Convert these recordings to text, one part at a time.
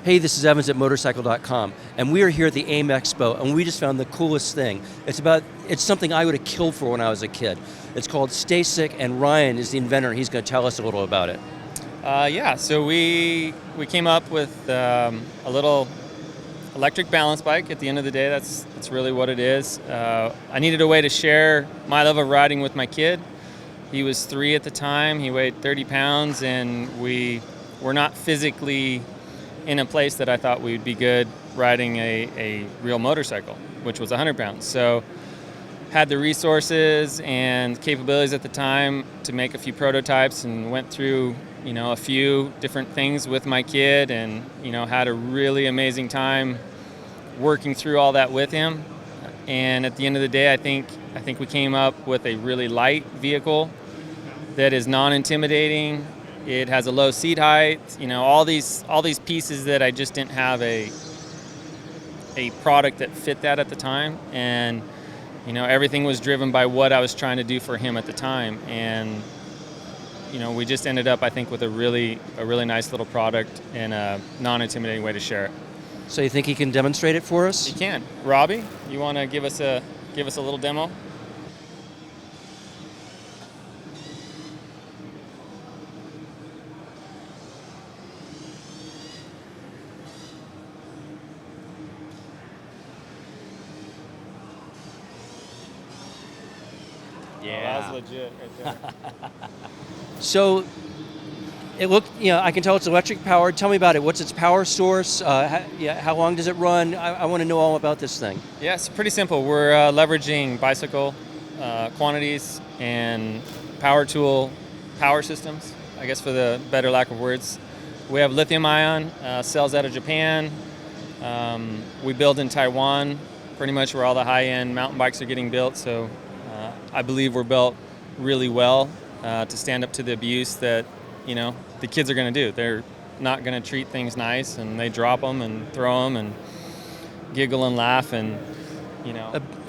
Hey, this is Evans at Motorcycle.com, and we are here at the AIMExpo, and we just found the coolest thing. It's something I would have killed for when I was a kid. It's called Stacyc, and Ryan is the inventor. He's going to tell us a little about it. So we came up with a little electric balance bike. At the end of the day, that's really what it is. I needed a way to share my love of riding with my kid. He was 3 at the time. He weighed 30 pounds, and we were not physically in a place that I thought we'd be good riding a real motorcycle, which was 100 pounds. So had the resources and capabilities at the time to make a few prototypes, and went through a few different things with my kid, and had a really amazing time working through all that with him. And at the end of the day, I think we came up with a really light vehicle that is non-intimidating. It has a low seat height, all these pieces that I just didn't have a product that fit that at the time. And everything was driven by what I was trying to do for him at the time. And we just ended up, I think, with a really nice little product and a non-intimidating way to share it. So you think he can demonstrate it for us? He can. Robbie, you want to give us a little demo? Yeah. Oh, that's legit right there. So it looked, I can tell it's electric powered. Tell me about it. What's its power source? How long does it run? I want to know all about this thing. Yeah, it's pretty simple. We're leveraging bicycle quantities and power tool power systems, I guess, for the better lack of words. We have lithium ion, cells out of Japan. We build in Taiwan, pretty much where all the high-end mountain bikes are getting built. So I believe we're built really well to stand up to the abuse that the kids are going to do. They're not going to treat things nice, and they drop them and throw them and giggle and laugh. And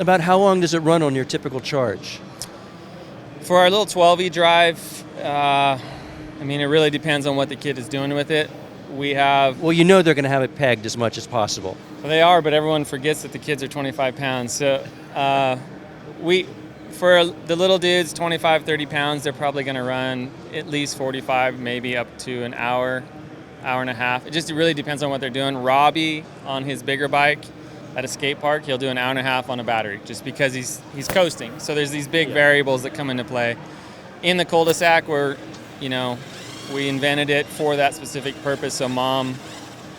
About how long does it run on your typical charge? For our little 12E drive, it really depends on what the kid is doing with it. We have... Well, they're going to have it pegged as much as possible. They are, but everyone forgets that the kids are 25 pounds. So for the little dudes, 25, 30 pounds, they're probably going to run at least 45, maybe up to an hour, hour and a half. It just really depends on what they're doing. Robbie, on his bigger bike at a skate park, he'll do an hour and a half on a battery just because he's coasting. So there's these big variables that come into play. In the cul-de-sac, where, we invented it for that specific purpose, so mom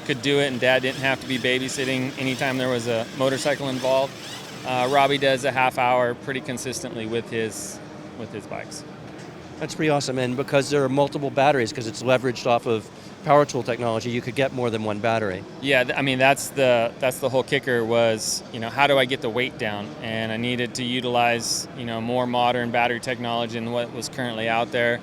could do it and dad didn't have to be babysitting anytime there was a motorcycle involved. Robbie does a half hour pretty consistently with his bikes. That's pretty awesome, and because there are multiple batteries, because it's leveraged off of power tool technology, you could get more than one battery. Yeah, that's the whole kicker was, how do I get the weight down? And I needed to utilize, more modern battery technology than what was currently out there.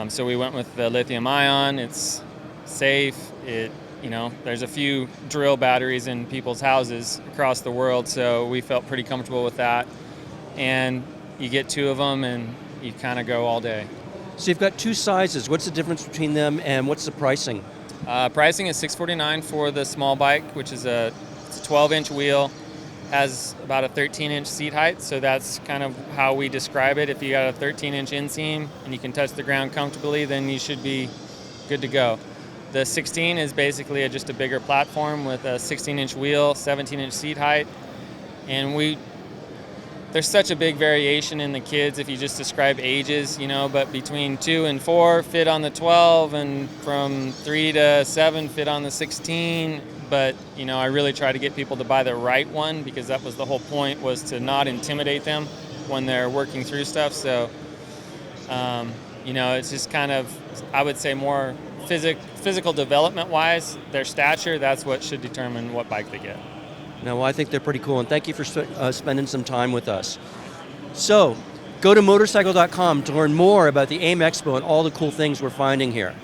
So we went with the lithium ion. It's safe. There's a few drill batteries in people's houses across the world, so we felt pretty comfortable with that. And you get 2 of them, and you kind of go all day. So you've got 2 sizes. What's the difference between them, and what's the pricing? Pricing is $649 for the small bike, which is a 12-inch wheel, has about a 13-inch seat height, so that's kind of how we describe it. If you got a 13-inch inseam and you can touch the ground comfortably, then you should be good to go. The 16 is basically just a bigger platform with a 16-inch wheel, 17-inch seat height. And there's such a big variation in the kids if you just describe ages, but between 2 and 4 fit on the 12, and from 3 to 7 fit on the 16. But, I really try to get people to buy the right one, because that was the whole point, was to not intimidate them when they're working through stuff. So, it's just kind of, I would say, more physical development-wise, their stature, that's what should determine what bike they get. No, I think they're pretty cool, and thank you for spending some time with us. So, go to Motorcycle.com to learn more about the AIMExpo and all the cool things we're finding here.